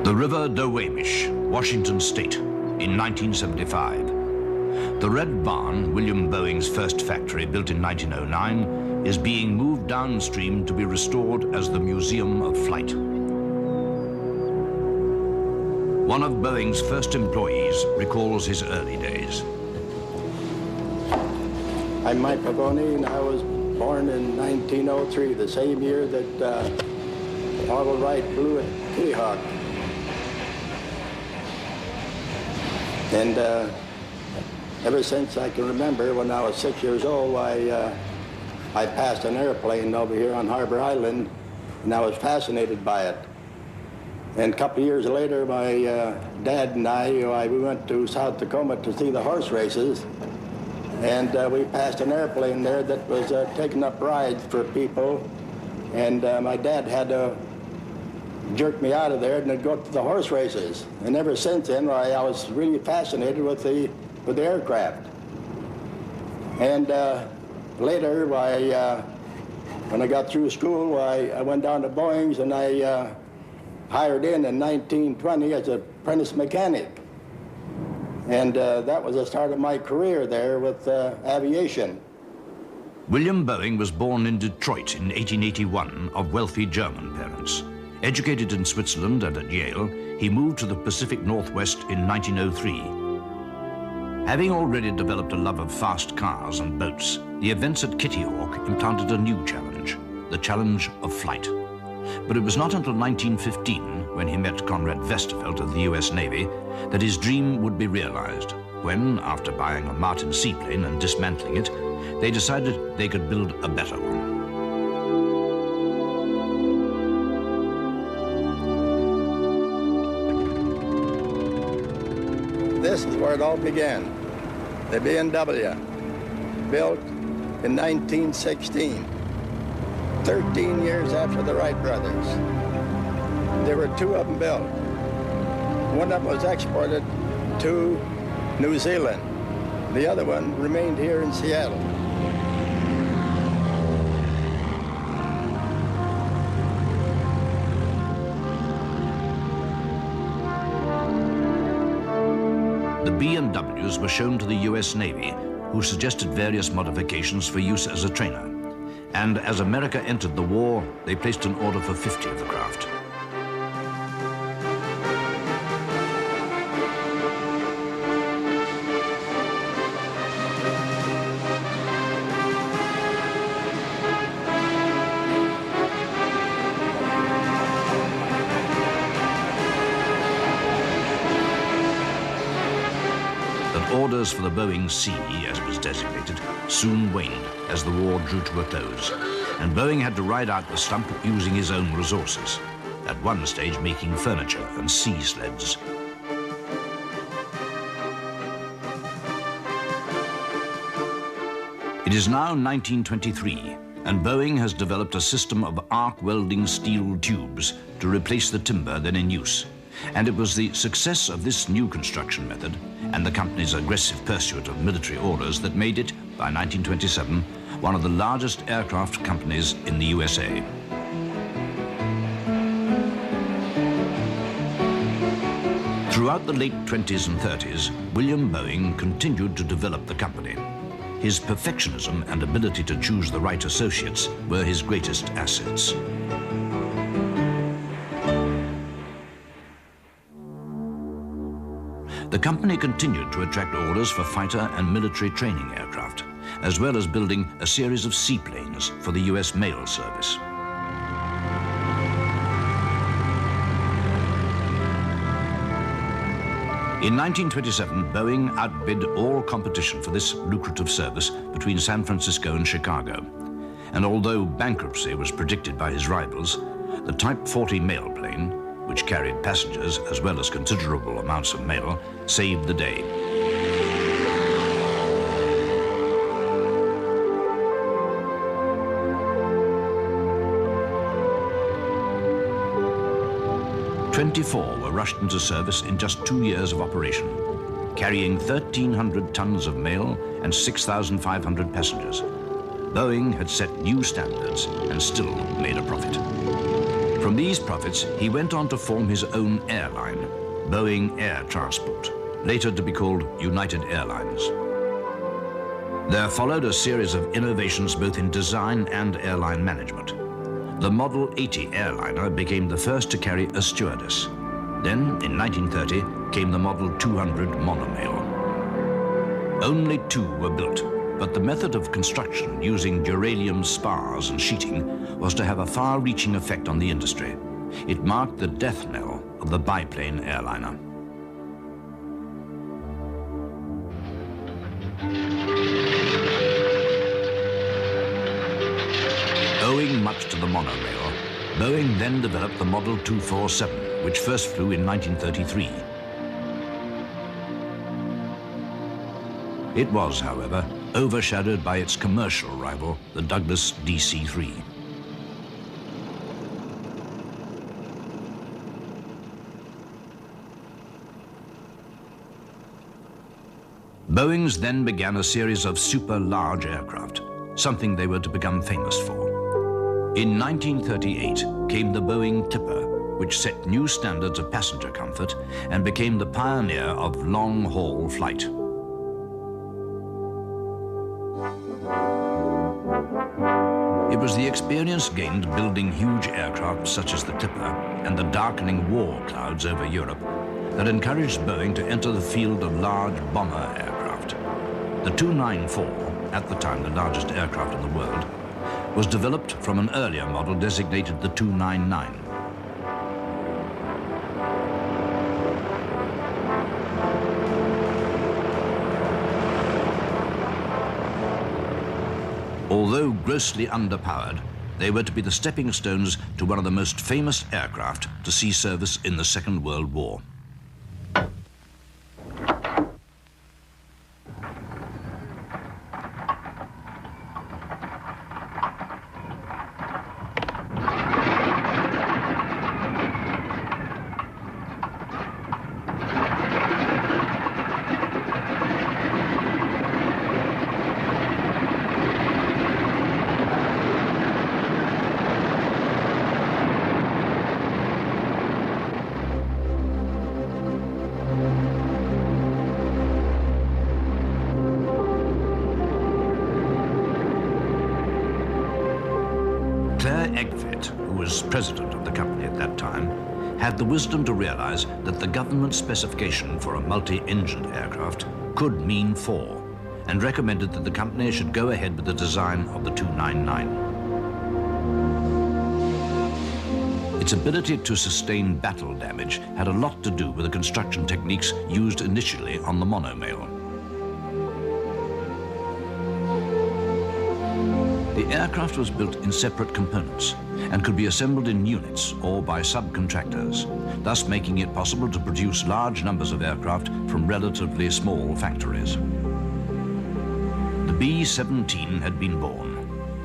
The River Duwamish, Washington State, in 1975. The Red Barn, William Boeing's first factory built in 1909, is being moved downstream to be restored as the Museum of Flight. One of Boeing's first employees recalls his early days. I'm Mike Pavoni, and I was born in 1903, the same year that Orville Wright flew at Kitty Hawk. And ever since I can remember, when I was 6 years old, I passed an airplane over here on Harbor Island, and I was fascinated by it. And a couple of years later, my dad and we went to South Tacoma to see the horse races, and we passed an airplane there that was taking up rides for people, and my dad had to jerk me out of there and then go to the horse races. And ever since then, I was really fascinated with the aircraft. And later, when I got through school, I went down to Boeing's, and I hired in 1920 as an apprentice mechanic. And that was the start of my career there with aviation. William Boeing was born in Detroit in 1881 of wealthy German parents. Educated in Switzerland and at Yale, he moved to the Pacific Northwest in 1903. Having already developed a love of fast cars and boats, the events at Kitty Hawk implanted a new challenge, the challenge of flight. But it was not until 1915, when he met Conrad Westervelt of the US Navy, that his dream would be realized, when, after buying a Martin seaplane and dismantling it, they decided they could build a better one. This is where it all began. The B&W, built in 1916, 13 years after the Wright brothers. There were two of them built. One of them was exported to New Zealand. The other one remained here in Seattle. The B&Ws were shown to the US Navy, who suggested various modifications for use as a trainer. And as America entered the war, they placed an order for 50 of the craft. Orders for the Boeing C, as it was designated, soon waned as the war drew to a close, and Boeing had to ride out the stump using his own resources, at one stage making furniture and sea sleds. It is now 1923, and Boeing has developed a system of arc welding steel tubes to replace the timber then in use. And it was the success of this new construction method and the company's aggressive pursuit of military orders that made it, by 1927, one of the largest aircraft companies in the USA. Throughout the late 20s and 30s, William Boeing continued to develop the company. His perfectionism and ability to choose the right associates were his greatest assets. The company continued to attract orders for fighter and military training aircraft, as well as building a series of seaplanes for the US mail service. In 1927, Boeing outbid all competition for this lucrative service between San Francisco and Chicago. And although bankruptcy was predicted by his rivals, the Type 40 mail plane, which carried passengers as well as considerable amounts of mail, saved the day. "24 were rushed into service in just 2 years of operation, carrying 1,300 tons of mail and 6,500 passengers. Boeing had set new standards and still made a profit. From these profits, he went on to form his own airline, Boeing Air Transport, later to be called United Airlines. There followed a series of innovations both in design and airline management. The Model 80 airliner became the first to carry a stewardess. Then, in 1930, came the Model 200 monomail. Only two were built, but the method of construction using duralium spars and sheeting was to have a far-reaching effect on the industry. It marked the death knell of the biplane airliner. Owing much to the monorail, Boeing then developed the Model 247, which first flew in 1933. It was, however, overshadowed by its commercial rival, the Douglas DC-3. Boeing's then began a series of super-large aircraft, something they were to become famous for. In 1938 came the Boeing Tipper, which set new standards of passenger comfort and became the pioneer of long-haul flight. It was the experience gained building huge aircraft such as the Tipper and the darkening war clouds over Europe that encouraged Boeing to enter the field of large bomber aircraft. The 294, at the time the largest aircraft in the world, was developed from an earlier model designated the 299. Although grossly underpowered, they were to be the stepping stones to one of the most famous aircraft to see service in the Second World War. President of the company at that time, had the wisdom to realize that the government specification for a multi-engined aircraft could mean four, and recommended that the company should go ahead with the design of the 299. Its ability to sustain battle damage had a lot to do with the construction techniques used initially on the monomail. The aircraft was built in separate components and could be assembled in units or by subcontractors, thus making it possible to produce large numbers of aircraft from relatively small factories. The B-17 had been born,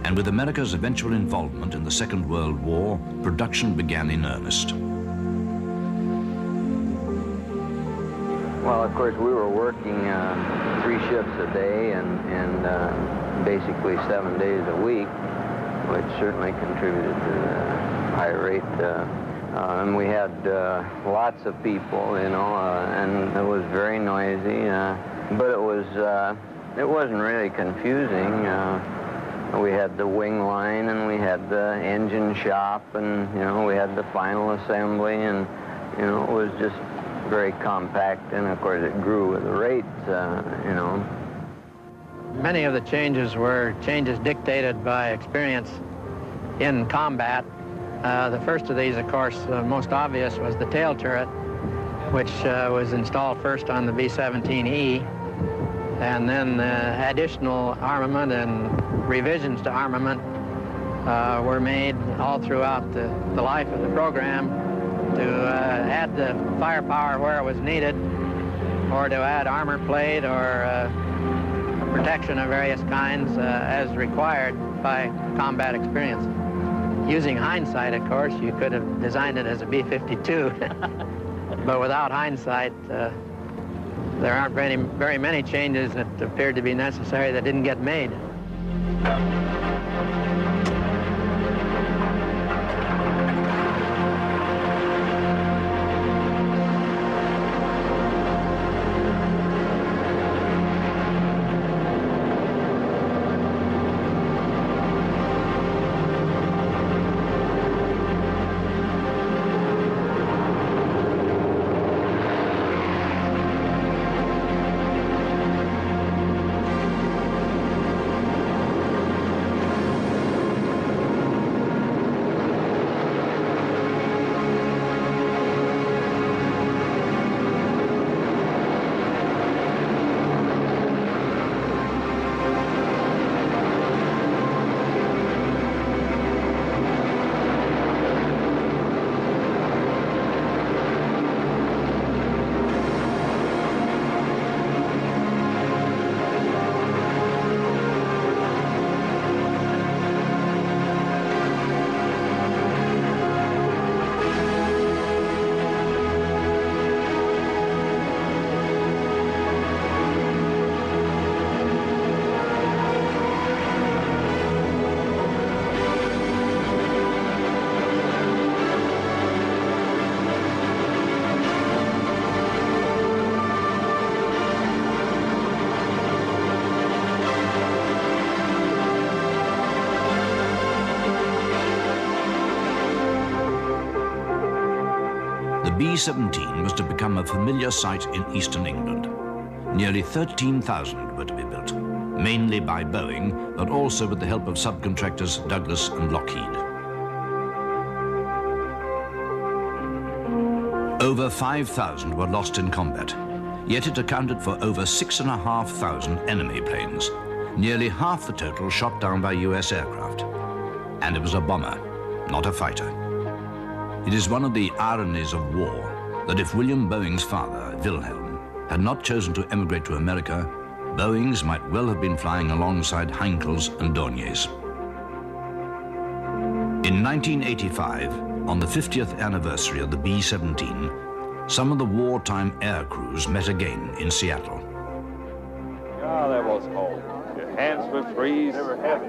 and with America's eventual involvement in the Second World War, production began in earnest. Well, of course, we were working 3 shifts a day and basically 7 days a week, which certainly contributed to the high rate. And we had lots of people, you know, and it was very noisy, but it wasn't really confusing. We had the wing line, and we had the engine shop, and, you know, we had the final assembly, and, you know, it was just very compact, and of course it grew with the rate, you know. Many of the changes were changes dictated by experience in combat. The first of these, of course, most obvious was the tail turret, which was installed first on the B-17E, and then additional armament and revisions to armament were made all throughout the life of the program to add the firepower where it was needed, or to add armor plate or protection of various kinds as required by combat experience. Using hindsight, of course, you could have designed it as a B-52, but without hindsight, there aren't very many changes that appeared to be necessary that didn't get made. B-17 was to become a familiar sight in eastern England. Nearly 13,000 were to be built, mainly by Boeing, but also with the help of subcontractors Douglas and Lockheed. Over 5,000 were lost in combat, yet it accounted for over 6,500 enemy planes, nearly half the total shot down by US aircraft. And it was a bomber, not a fighter. It is one of the ironies of war that if William Boeing's father, Wilhelm, had not chosen to emigrate to America, Boeings might well have been flying alongside Heinkel's and Dornier's. In 1985, on the 50th anniversary of the B-17, some of the wartime air crews met again in Seattle. Yeah, that was cold. Your hands would freeze. They were heavy.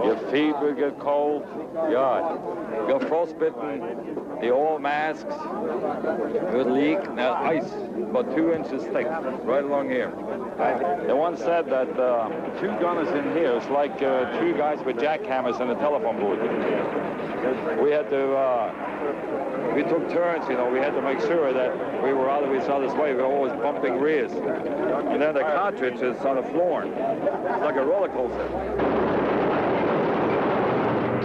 Your feet would get cold. God, you're frostbitten. The oil masks would leak. Now ice, about 2 inches thick, right along here. They once said that 2 gunners in here is like 2 guys with jackhammers in a telephone booth. We had to, we took turns, you know, we had to make sure that we were out of each other's way. We were always bumping rears. And then the cartridge is on the floor. It's like a roller coaster.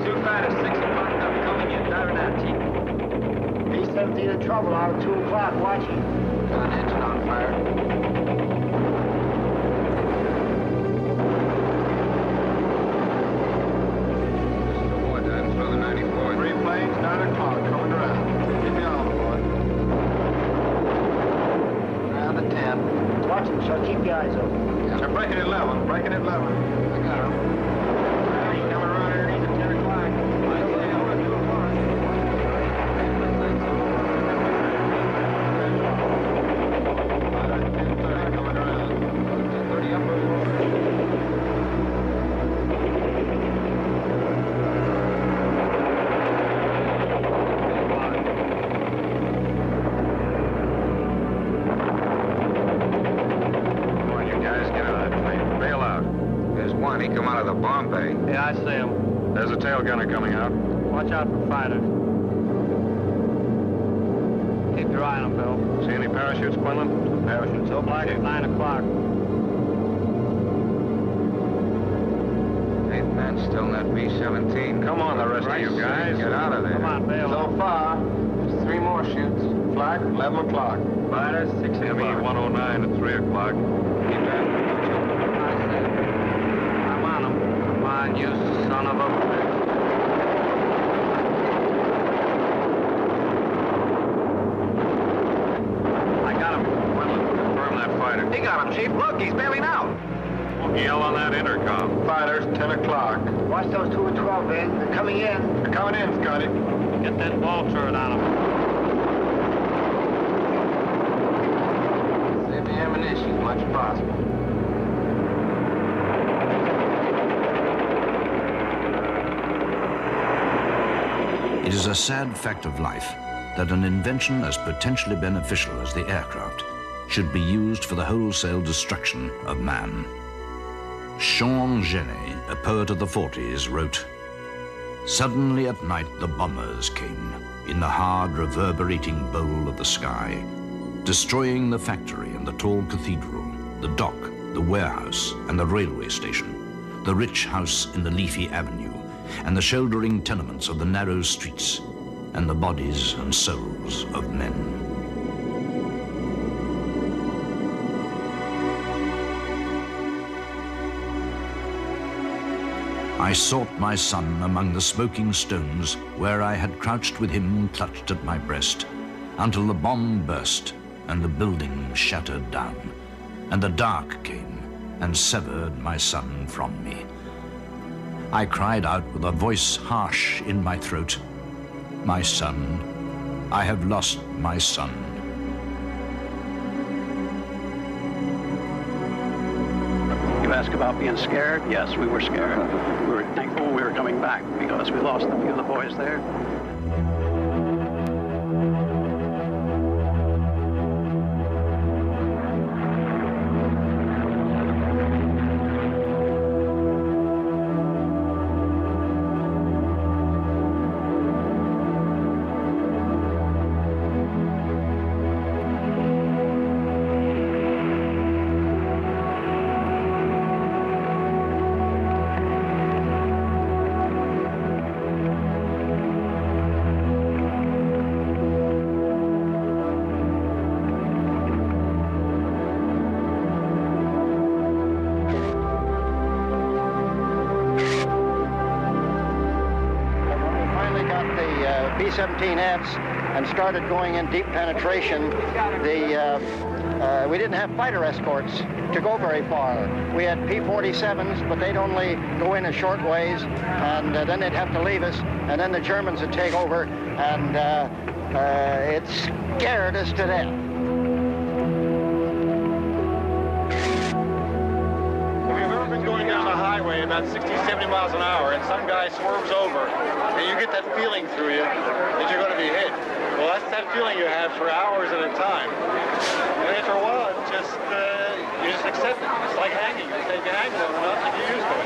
Too fat at 6 o'clock, I'm coming in, driving that Jeep. B-17 in trouble out at 2 o'clock, watching. Got an engine on fire. So keep your eyes open. They're breaking at 11, breaking at 11. I got him. He's coming around underneath at 10 o'clock. I say over at 2 o'clock. Coming around. 10:30 up. He come out of the bomb bay. Yeah, I see him. There's a tail gunner coming out. Watch out for fighters. Keep your eye on them, Bill. See any parachutes, Quinlan? Parachutes open like at 9 o'clock. 8th man still in that B-17. Come on, the rest of you guys. Get out of there. Come on, Bill. So far, there's 3 more shoots. Flight, 11 o'clock. Fighters, 6 o'clock. Heavy 109 at 3 o'clock. Keep that. I'm on him. Come on, you son of a bitch. I got him. Confirm that fighter. He got him, Chief. Look, he's bailing out. Yell on that intercom. Fighters, 10 o'clock. Watch those 2 and 12, man. They're coming in. They're coming in, Scotty. Get that ball turret on him. Save the ammunition as much as possible. It is a sad fact of life that an invention as potentially beneficial as the aircraft should be used for the wholesale destruction of man. Jean Genet, a poet of the 40s, wrote, "Suddenly at night the bombers came in the hard reverberating bowl of the sky, destroying the factory and the tall cathedral, the dock, the warehouse and the railway station, the rich house in the leafy avenue, and the shouldering tenements of the narrow streets, and the bodies and souls of men." I sought my son among the smoking stones where I had crouched with him clutched at my breast, until the bomb burst and the building shattered down, and the dark came and severed my son from me. I cried out with a voice harsh in my throat, "My son, I have lost my son." You ask about being scared? Yes, we were scared. We were thankful we were coming back because we lost a few of the boys there. B-17Fs and started going in deep penetration, we didn't have fighter escorts to go very far. We had P-47s, but they'd only go in a short ways, and then they'd have to leave us, and then the Germans would take over, and it scared us to death. Going down a highway about 60, 70 miles an hour, and some guy swerves over, and you get that feeling through you that you're going to be hit. Well, that's that feeling you have for hours at a time. And after a while, it just, you just accept it. It's like hanging. You take an hang long enough, and you're used to it.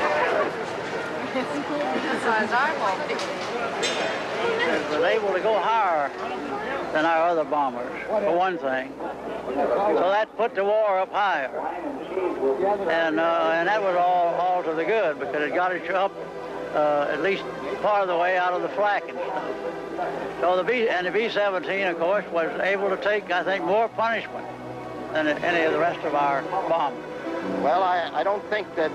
It was able to go higher than our other bombers, for one thing. So that put the war up higher. And that was all to the good, because it got us up at least part of the way out of the flak and stuff. So the B-17, of course, was able to take, I think, more punishment than any of the rest of our bombers. Well, I don't think that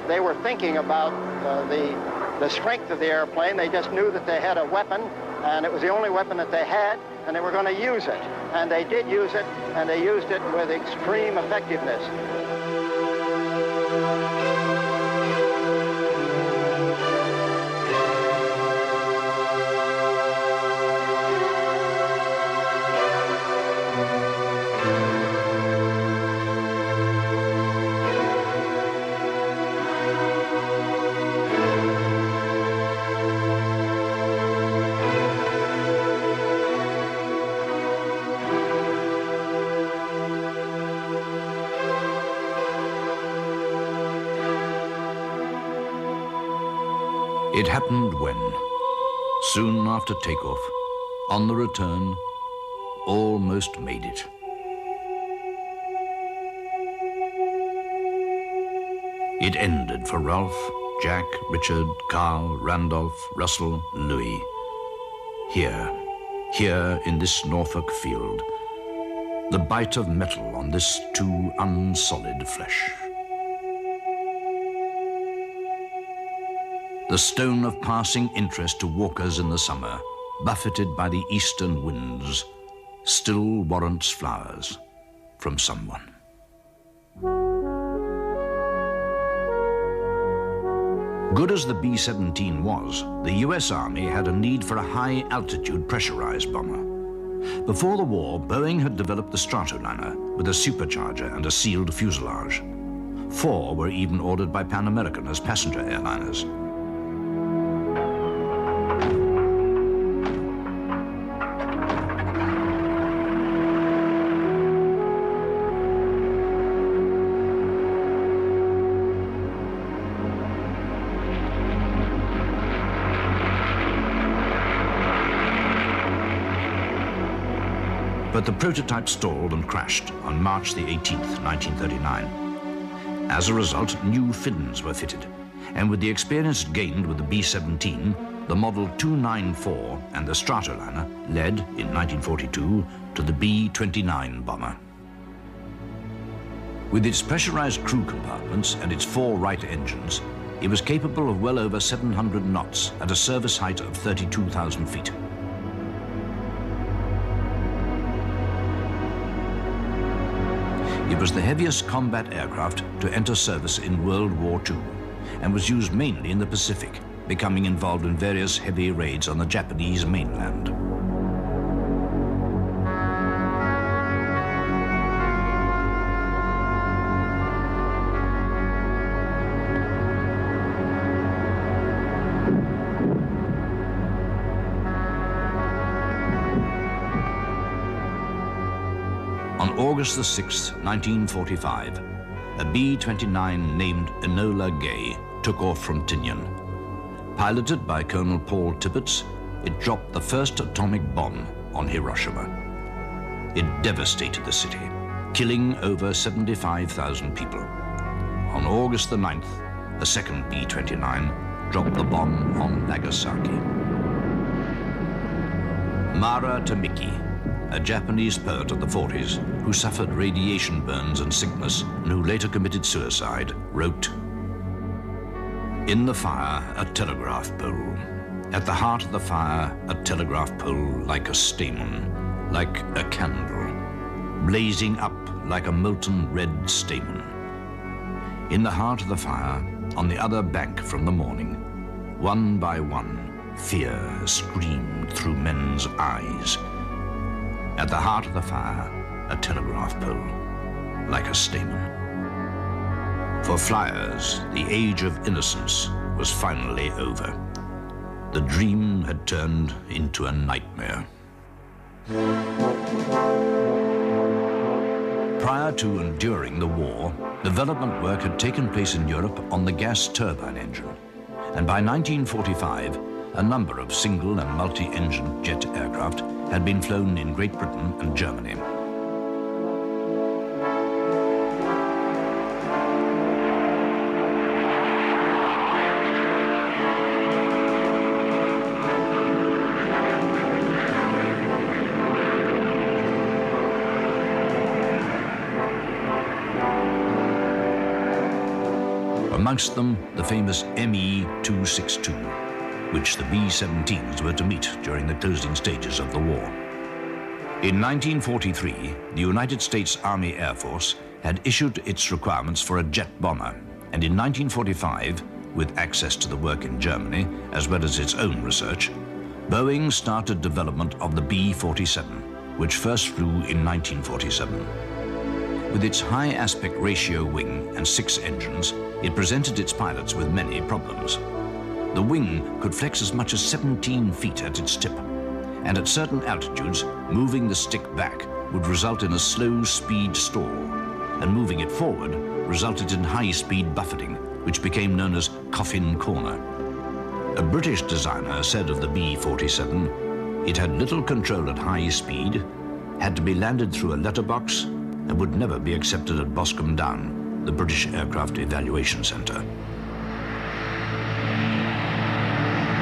they were thinking about the strength of the airplane. They just knew that they had a weapon, and it was the only weapon that they had, and they were going to use it. And they did use it, and they used it with extreme effectiveness. It happened when, soon after takeoff, on the return, almost made it. It ended for Ralph, Jack, Richard, Carl, Randolph, Russell, Louis. Here in this Norfolk field, the bite of metal on this too unsolid flesh. The stone of passing interest to walkers in the summer, buffeted by the eastern winds, still warrants flowers from someone. Good as the B-17 was, the US Army had a need for a high-altitude pressurized bomber. Before the war, Boeing had developed the Stratoliner with a supercharger and a sealed fuselage. 4 were even ordered by Pan American as passenger airliners. But the prototype stalled and crashed on March the 18th, 1939. As a result, new fins were fitted, and with the experience gained with the B-17, the Model 294 and the Stratoliner led, in 1942, to the B-29 bomber. With its pressurized crew compartments and its 4 Wright engines, it was capable of well over 700 knots at a service height of 32,000 feet. It was the heaviest combat aircraft to enter service in World War II and was used mainly in the Pacific, becoming involved in various heavy raids on the Japanese mainland. On August the 6th, 1945, a B-29 named Enola Gay took off from Tinian. Piloted by Colonel Paul Tibbets, it dropped the first atomic bomb on Hiroshima. It devastated the city, killing over 75,000 people. On August the 9th, a second B-29 dropped the bomb on Nagasaki. Mara Tamiki, a Japanese poet of the 40s who suffered radiation burns and sickness and who later committed suicide, wrote, "In the fire, a telegraph pole. At the heart of the fire, a telegraph pole like a stamen, like a candle, blazing up like a molten red stamen. In the heart of the fire, on the other bank from the morning, one by one, fear screamed through men's eyes. At the heart of the fire, a telegraph pole, like a stamen. For flyers, the age of innocence was finally over. The dream had turned into a nightmare. Prior to and during the war, development work had taken place in Europe on the gas turbine engine, and by 1945, a number of single and multi-engine jet aircraft had been flown in Great Britain and Germany. Amongst them, the famous ME-262, which the B-17s were to meet during the closing stages of the war. In 1943, the United States Army Air Force had issued its requirements for a jet bomber, and in 1945, with access to the work in Germany, as well as its own research, Boeing started development of the B-47, which first flew in 1947. With its high aspect ratio wing and 6 engines, it presented its pilots with many problems. The wing could flex as much as 17 feet at its tip, and at certain altitudes, moving the stick back would result in a slow speed stall, and moving it forward resulted in high-speed buffeting, which became known as coffin corner. A British designer said of the B-47, it had little control at high speed, had to be landed through a letterbox, and would never be accepted at Boscombe Down, the British Aircraft Evaluation Centre.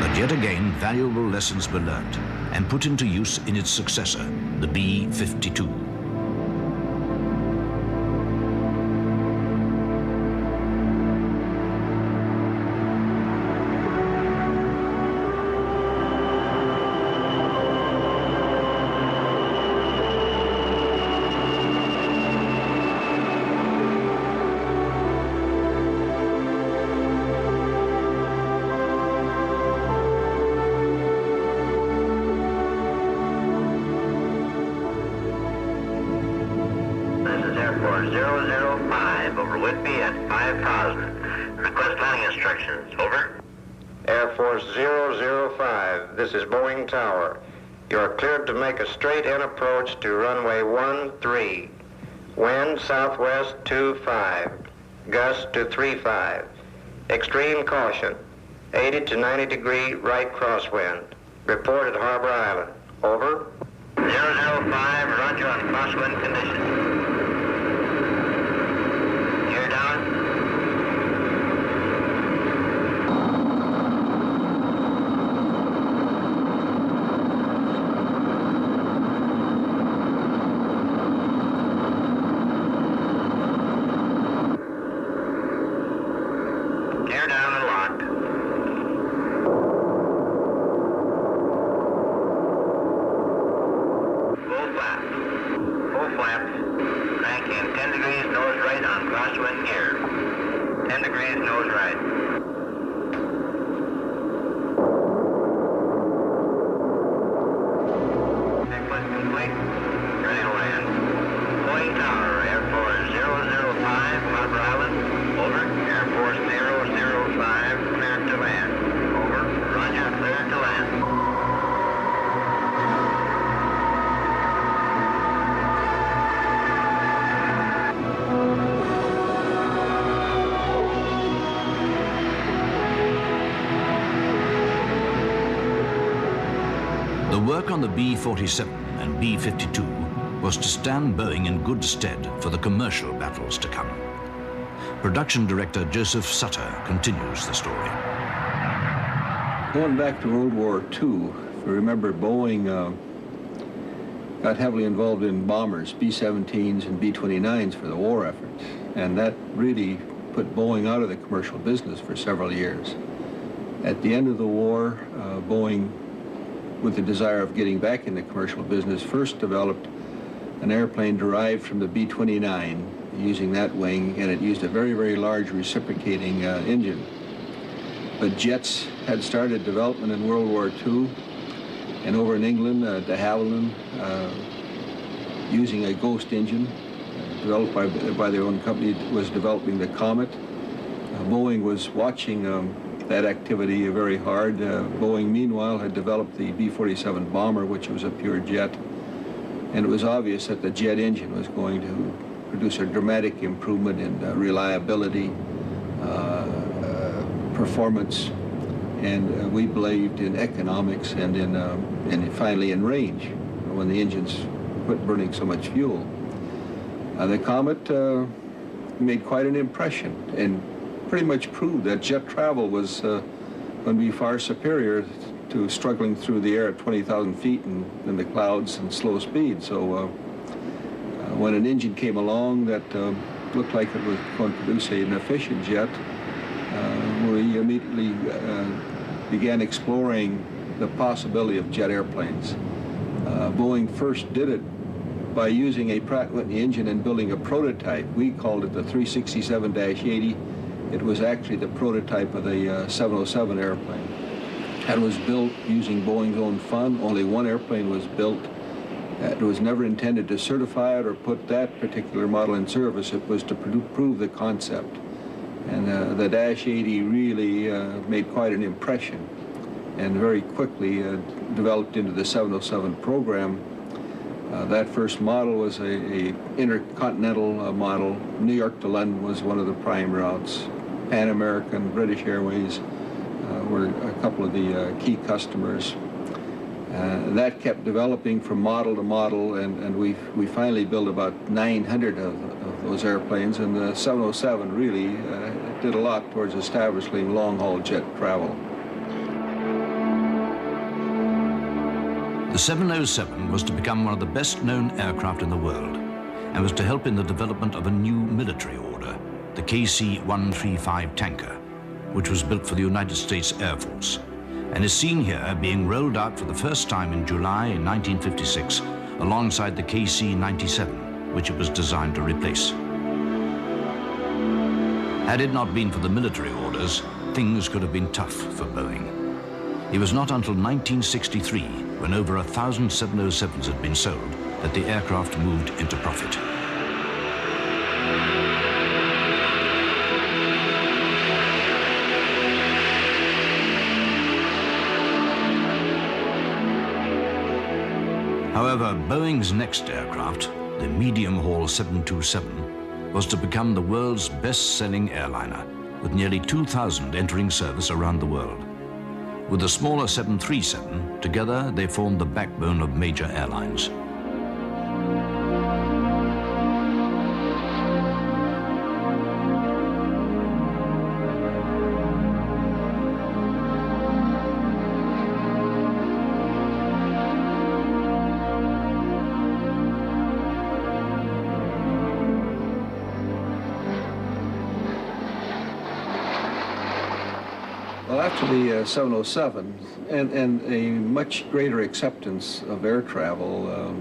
But yet again, valuable lessons were learned and put into use in its successor, the B-52. This is Boeing Tower. You are cleared to make a straight-in approach to runway 13. Wind southwest 25. Gust to 35. Extreme caution. 80 to 90 degree right crosswind. Report at Harbor Island. Over. 005, roger on crosswind conditions. Gear down. The work on the B-47 and B-52 was to stand Boeing in good stead for the commercial battles to come. Production director Joseph Sutter continues the story. Going back to World War II, if you remember, Boeing got heavily involved in bombers, B-17s and B-29s for the war effort, and that really put Boeing out of the commercial business for several years. At the end of the war, Boeing, with the desire of getting back into commercial business, first developed an airplane derived from the B-29 using that wing, and it used a very, very large reciprocating engine. But jets had started development in World War II, and over in England, de Havilland, using a Ghost engine developed by their own company, was developing the Comet. Boeing was watching that activity very hard. Boeing, meanwhile, had developed the B-47 bomber, which was a pure jet, and it was obvious that the jet engine was going to produce a dramatic improvement in reliability, performance, and we believed in economics and finally in range when the engines quit burning so much fuel. The Comet made quite an impression and pretty much proved that jet travel was going to be far superior to struggling through the air at 20,000 feet in the clouds and slow speed. So when an engine came along that looked like it was going to produce an efficient jet, we immediately began exploring the possibility of jet airplanes. Boeing first did it by using a Pratt & Whitney engine and building a prototype. We called it the 367-80. It was actually the prototype of the 707 airplane. It was built using Boeing's own fund. Only one airplane was built. It was never intended to certify it or put that particular model in service. It was to prove the concept. And the Dash 80 really made quite an impression and very quickly developed into the 707 program. That first model was a intercontinental model. New York to London was one of the prime routes. Pan American, British Airways were a couple of the key customers. That kept developing from model to model, and we finally built about 900 of those airplanes, and the 707 really did a lot towards establishing long-haul jet travel. The 707 was to become one of the best-known aircraft in the world and was to help in the development of a new military order, the KC-135 tanker, which was built for the United States Air Force, and is seen here being rolled out for the first time in July 1956 alongside the KC-97, which it was designed to replace. Had it not been for the military orders, things could have been tough for Boeing. It was not until 1963, when over 1,000 707s had been sold, that the aircraft moved into profit. However, Boeing's next aircraft, the medium-haul 727, was to become the world's best-selling airliner, with nearly 2,000 entering service around the world. With the smaller 737, together they formed the backbone of major airlines. Well, after the 707 and a much greater acceptance of air travel,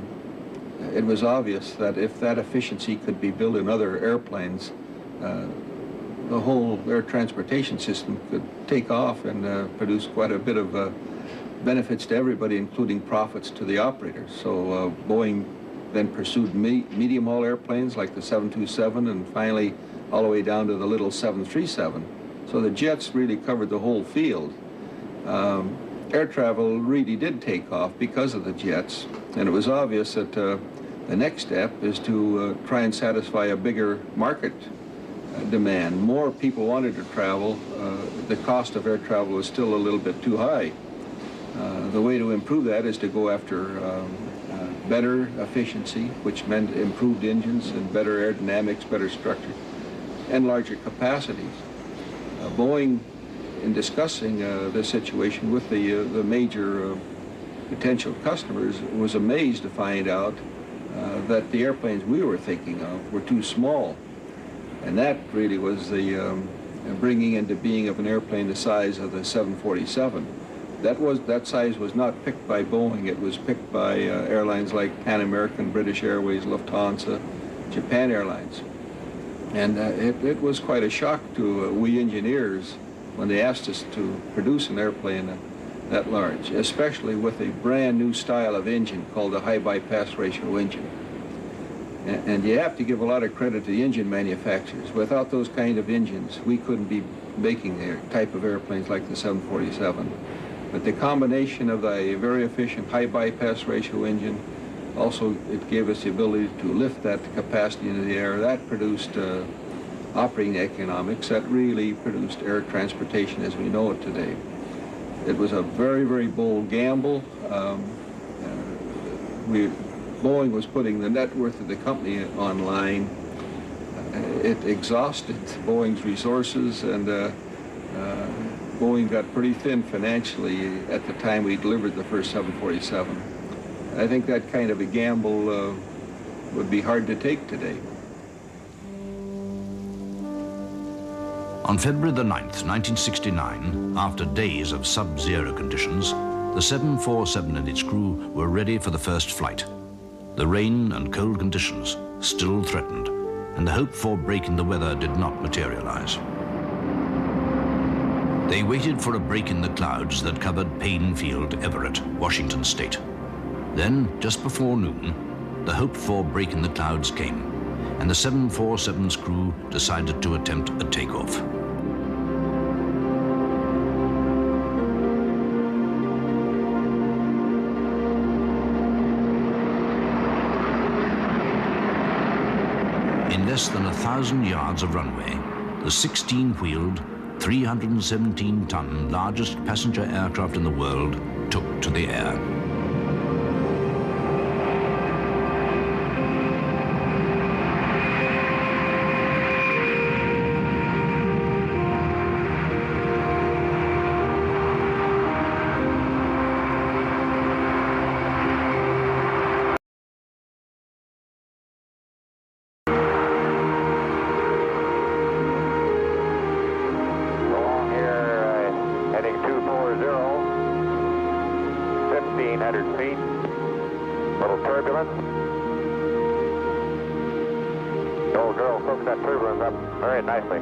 it was obvious that if that efficiency could be built in other airplanes, the whole air transportation system could take off and produce quite a bit of benefits to everybody, including profits to the operators. So Boeing then pursued medium-haul airplanes like the 727 and finally all the way down to the little 737. So the jets really covered the whole field. Air travel really did take off because of the jets, and it was obvious that the next step is to try and satisfy a bigger market demand. More people wanted to travel. The cost of air travel was still a little bit too high. The way to improve that is to go after better efficiency, which meant improved engines and better aerodynamics, better structure, and larger capacities. Boeing, in discussing the situation with the major potential customers, was amazed to find out that the airplanes we were thinking of were too small. And that really was the bringing into being of an airplane the size of the 747. That size was not picked by Boeing. It was picked by airlines like Pan American, British Airways, Lufthansa, Japan Airlines. And it was quite a shock to we engineers when they asked us to produce an airplane that large, especially with a brand new style of engine called the high bypass ratio engine. And you have to give a lot of credit to the engine manufacturers. Without those kind of engines, we couldn't be making the type of airplanes like the 747. But the combination of a very efficient high bypass ratio engine, also it gave us the ability to lift that capacity into the air. That produced operating economics that really produced air transportation as we know it today. It was a very, very bold gamble. Boeing was putting the net worth of the company online. It exhausted Boeing's resources, and Boeing got pretty thin financially at the time we delivered the first 747. I think that kind of a gamble would be hard to take today. On February the 9th, 1969, after days of sub-zero conditions, the 747 and its crew were ready for the first flight. The rain and cold conditions still threatened, and the hoped-for break in the weather did not materialize. They waited for a break in the clouds that covered Payne Field, Everett, Washington State. Then, just before noon, the hoped-for break in the clouds came, and the 747's crew decided to attempt a takeoff. In less than 1,000 yards of runway, the 16-wheeled, 317-ton largest passenger aircraft in the world took to the air. Nicely.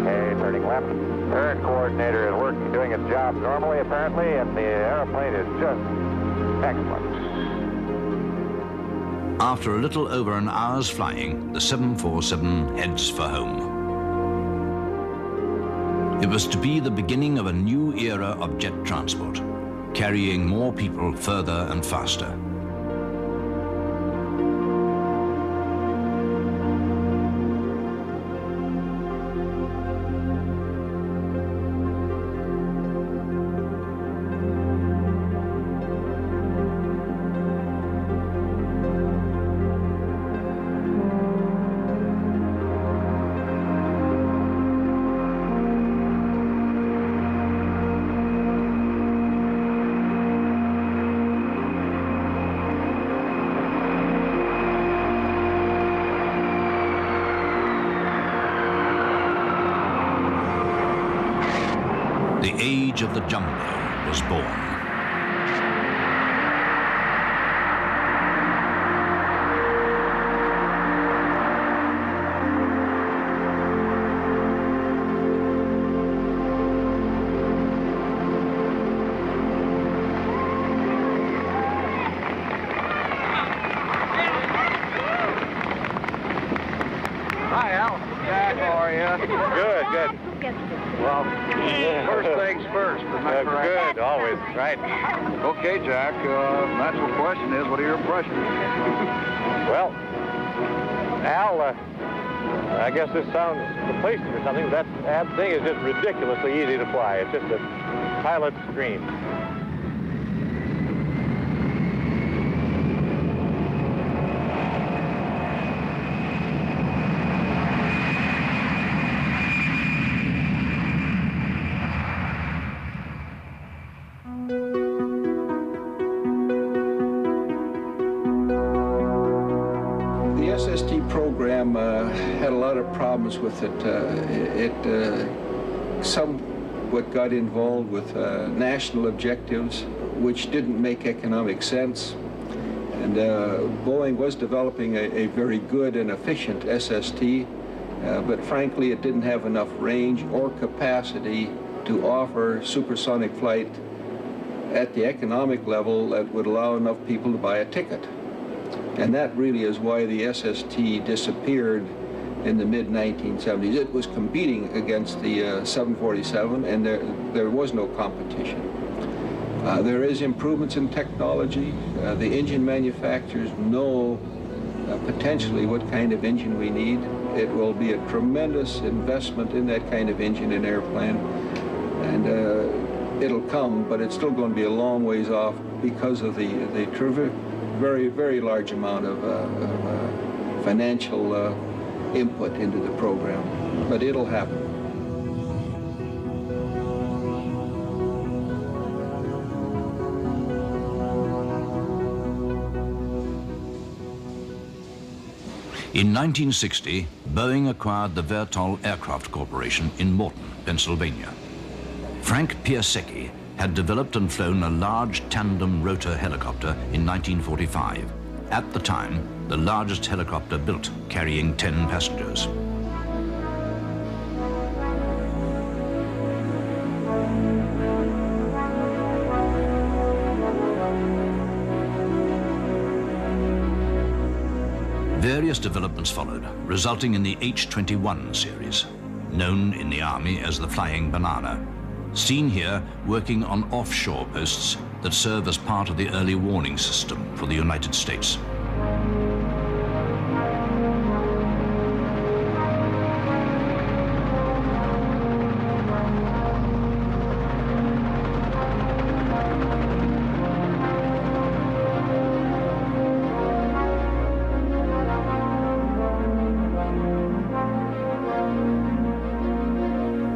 Okay, turning left. Turn coordinator is working, doing its job normally, apparently, and the airplane is just excellent. After a little over an hour's flying, the 747 heads for home. It was to be the beginning of a new era of jet transport, carrying more people further and faster. The age of the jumbo was born. Hi, Al. Jack, how are you? Good, good. Well, first things first. Good, always, right. Okay, Jack, natural question is, what are your impressions? Well, Al, I guess this sounds complacent or something, but that thing is just ridiculously easy to fly. It's just a pilot's dream. program had a lot of problems with it. It somewhat got involved with national objectives, which didn't make economic sense. And Boeing was developing a very good and efficient SST, but frankly, it didn't have enough range or capacity to offer supersonic flight at the economic level that would allow enough people to buy a ticket. And that really is why the SST disappeared in the mid-1970s. It was competing against the 747, and there was no competition. There is improvements in technology. The engine manufacturers know potentially what kind of engine we need. It will be a tremendous investment in that kind of engine in airplane, and it'll come, but it's still going to be a long ways off because of the very, very large amount of financial input into the program. But it'll happen. In 1960, Boeing acquired the Vertol Aircraft Corporation in Morton, Pennsylvania. Frank Piasecki had developed and flown a large tandem rotor helicopter in 1945, at the time the largest helicopter built, carrying 10 passengers. Various developments followed, resulting in the H-21 series, known in the Army as the Flying Banana, seen here working on offshore posts that serve as part of the early warning system for the United States.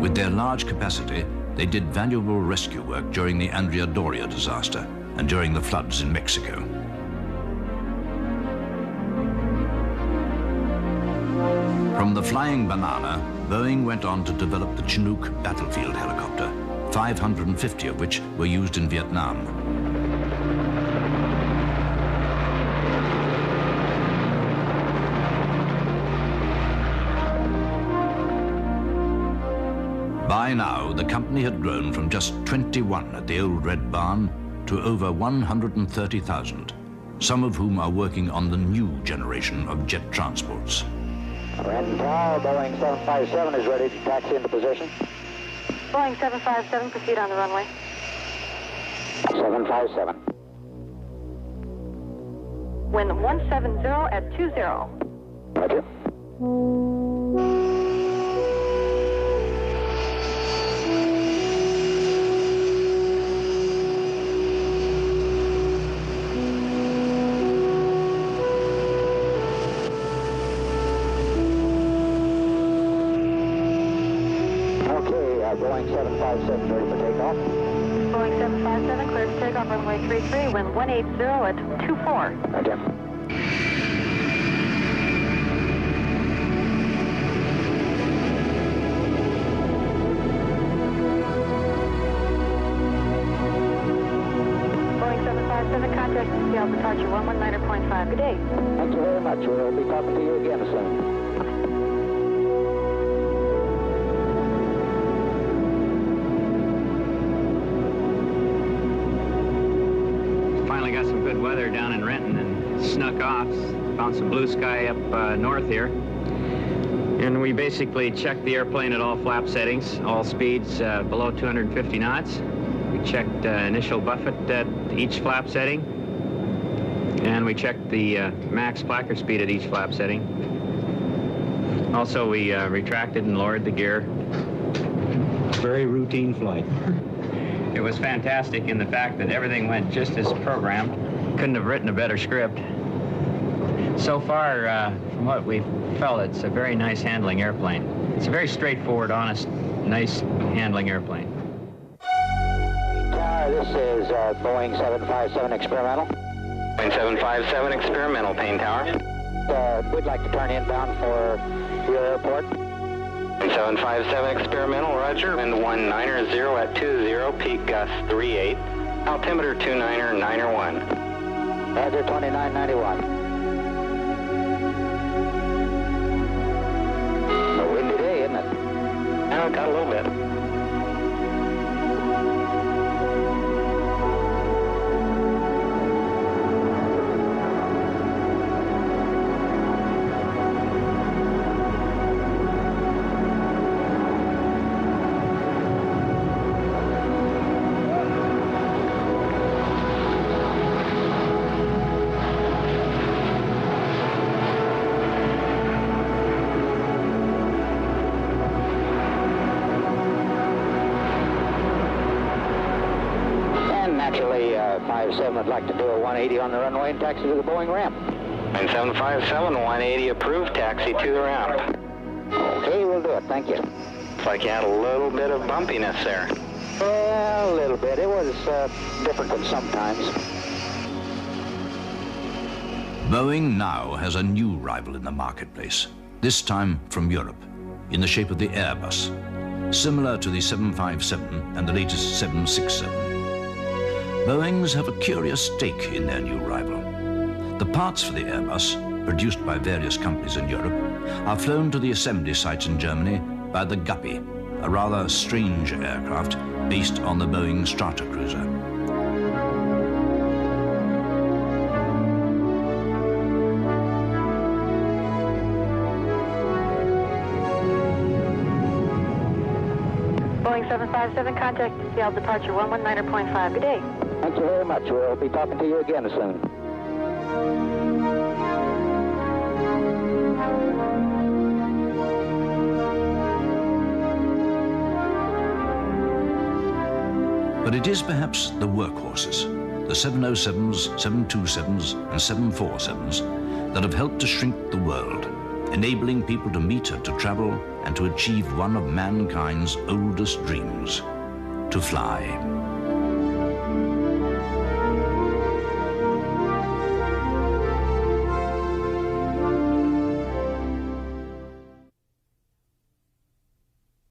With their large capacity, they did valuable rescue work during the Andrea Doria disaster and during the floods in Mexico. From the Flying Banana, Boeing went on to develop the Chinook battlefield helicopter, 550 of which were used in Vietnam. By now, the company had grown from just 21 at the old Red Barn to over 130,000, some of whom are working on the new generation of jet transports. Renton Tower, Boeing 757 is ready to taxi into position. Boeing 757, proceed on the runway. 757. Wind 170 at 20. Roger. Boeing 757 ready for takeoff. Boeing 757 cleared to takeoff runway 33, wind 180 at 24. Roger. Boeing 757 contact Seattle departure 119.5. Good day. Thank you very much. We'll be talking to you again soon. Got some good weather down in Renton and snuck off, found some blue sky up north here. And we basically checked the airplane at all flap settings, all speeds below 250 knots. We checked initial buffet at each flap setting. And we checked the max placker speed at each flap setting. Also, we retracted and lowered the gear. Very routine flight. It was fantastic in the fact that everything went just as programmed. Couldn't have written a better script. So far, from what we've felt, it's a very nice handling airplane. It's a very straightforward, honest, nice handling airplane. This is Boeing 757 experimental. Boeing 757 experimental, Payne Tower. We'd like to turn inbound for your airport. 757 experimental, roger. Wind 190 at 20, peak gust 38. Altimeter 29er, 9er 1. Roger, 2991. A windy day, isn't it? No, got a little bit. Naturally, 57 would like to do a 180 on the runway and taxi to the Boeing ramp. And 757, 180 approved, taxi to the ramp. Okay, we'll do it. Thank you. Looks like you had a little bit of bumpiness there. Yeah, a little bit. It was different than sometimes. Boeing now has a new rival in the marketplace, this time from Europe, in the shape of the Airbus, similar to the 757 and the latest 767. Boeings have a curious stake in their new rival. The parts for the Airbus, produced by various companies in Europe, are flown to the assembly sites in Germany by the Guppy, a rather strange aircraft based on the Boeing Stratocruiser. Boeing 757, contact Seattle departure 119.5. Good day. Thank you very much. We'll be talking to you again soon. But it is perhaps the workhorses, the 707s, 727s, and 747s, that have helped to shrink the world, enabling people to meet and to travel and to achieve one of mankind's oldest dreams, to fly.